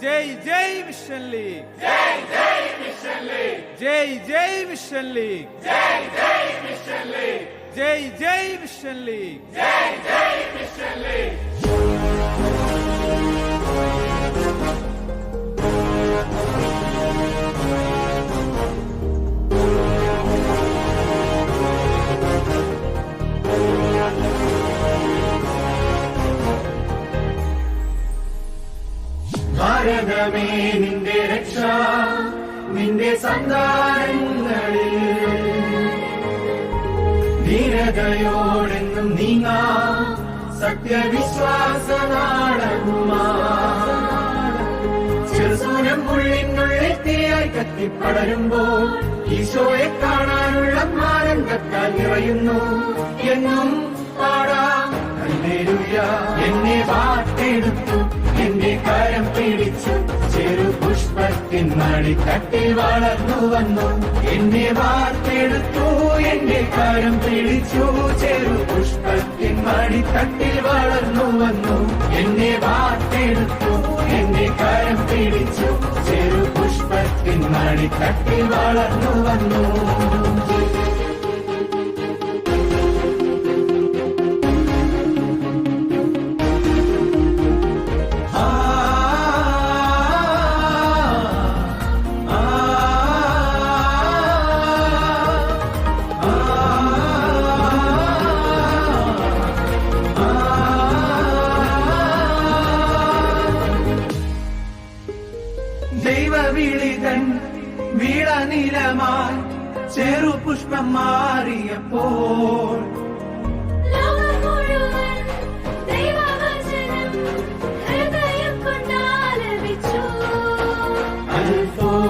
ജയ് ജയ് mission league, ജയ് ജയ് mission league, ജയ് ജയ് mission league, ജയ് ജയ് mission league, ജയ് ജയ് mission league, ജയ് ജയ് mission league. ഭാരതമേ നിന്റെ രക്ഷ, നിന്റെ സന്താനങ്ങളിൽ ധീരതയോടെന്നും നീങ്ങാ സത്യവിശ്വാസ നാടകുമാ. ചെറുസൂനം ഉള്ളിനുള്ളിൽ തീയായി കത്തിപ്പടരുമ്പോൾ ഈശോയെ കാണാനുള്ള ആനന്ദത്താൽ നിറയുന്നു. എന്നും പാടാം ഹല്ലേലൂയ. എന്നെ വാർത്തെടുത്തു, എന്റെ കരം പിടിച്ചു, ചെറു പുഷ്പത്തിൻ മടിത്തട്ടിൽ വളർന്നു വന്നു. എന്നെ വാർത്തെടുത്തു, എന്റെ കരം പിടിച്ചു, ചെറു പുഷ്പത്തിൻ മടിത്തട്ടിൽ വളർന്നു വന്നു. എന്നെ വാർത്തെടുത്തു, എന്റെ കരം പിടിച്ചു, ചെറു പുഷ്പത്തിൻ മടിത്തട്ടിൽ വളർന്നു വന്നു. ദൈവവിളിതൻ വീളനിലമായി ചെറുപുഷ്പം മാറിയപ്പോൾ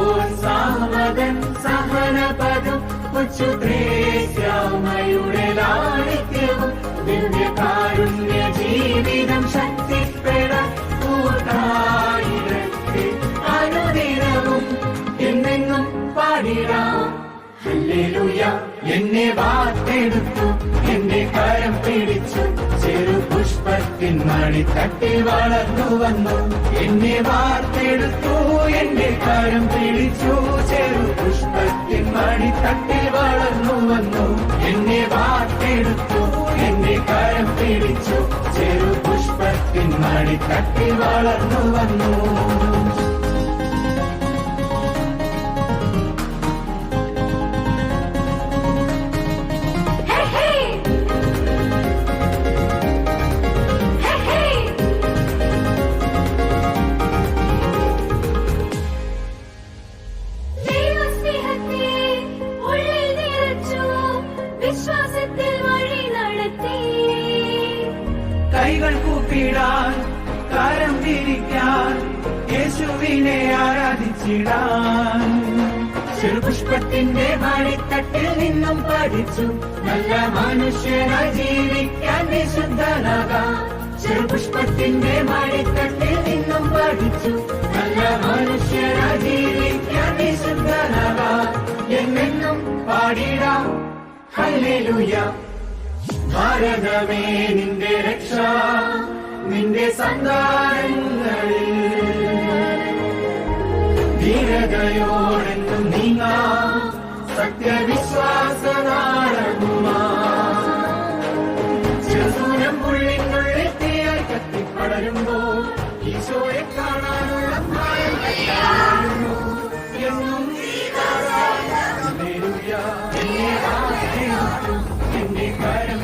അൽഫോൻസാമകൻ സഹനപദം ഉച്ചുത്രേസ്യാമയുടെ ലാളിത്യവും ദിവ്യകാരുണ്യ ജീവിതം ശക്തിപ്പെടാൻ കൂട്ടായിരത്തിൽ അനുദിനവും എന്നെന്നും പാടിടാം ഹല്ലേലൂയ. എന്നെ വാർത്തെടുത്തു, എന്റെ കരം പിടിച്ചു, ചെറു പുഷ്പത്തിൻ മടിത്തട്ടിൽ വളർന്നു വന്നു. എന്നെ വാർത്തെടുത്തു, എന്റെ കരം പിടിച്ചു, ചെറു പുഷ്പത്തിൻ മടിത്തട്ടിൽ വളർന്നു വന്നു. എന്നെ വാർത്തെടുത്തു, എന്റെ കരം പിടിച്ചു, ചെറു പുഷ്പത്തിൻ മടിത്തട്ടിൽ വളർന്നു വന്നു. കൈകൾ കൂപ്പിടാൻ, കരം തിരിക്കാൻ, യേശുവിനെ ആരാധിച്ചിടാൻ. ചെറുപുഷ്പത്തിന്റെ മടിത്തട്ടിൽ നിന്നും പഠിച്ചു, നല്ല മനുഷ്യനായി ജീവിക്കാൻ വിശുദ്ധനാകാം. ചെറുപുഷ്പത്തിന്റെ മടിത്തട്ടിൽ നിന്നും പഠിച്ചു, നല്ല മനുഷ്യനായി ജീവിക്കാൻ വിശുദ്ധനാകാം. എന്നെന്നും പാടിടാം ഹല്ലേലൂയ. ഭാരതമേ നിന്റെ രക്ഷ, നിന്റെ സന്താനങ്ങളിൽ ധീരതയോടെന്നും നീങ്ങാ സത്യവിശ്വാസ നാടകുമാ. ചെറുസൂനം ഉള്ളിനുള്ളിൽ തീയായി കത്തിപ്പടരുമ്പോൾ ഈശോയെ കാണാനുള്ള ആനന്ദത്തായിരുന്നു. എന്നും ഹല്ലേലൂയ. എന്നെ വാർത്തെടുത്തു, എന്റെ കരം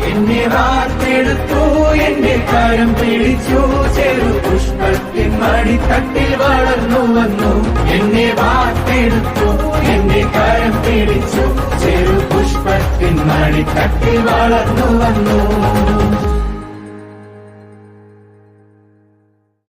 എന്നെ വാർത്തെടുത്തു, എന്റെ കരം പിടിച്ചു, ചെറു പുഷ്പത്തിൻ മടിത്തട്ടിൽ വളർന്നു വന്നു. എന്നെ വാർത്തെടുത്തു, എന്റെ കരം പിടിച്ചു, ചെറു പുഷ്പത്തിൻ മടിത്തട്ടിൽ വളർന്നു വന്നു.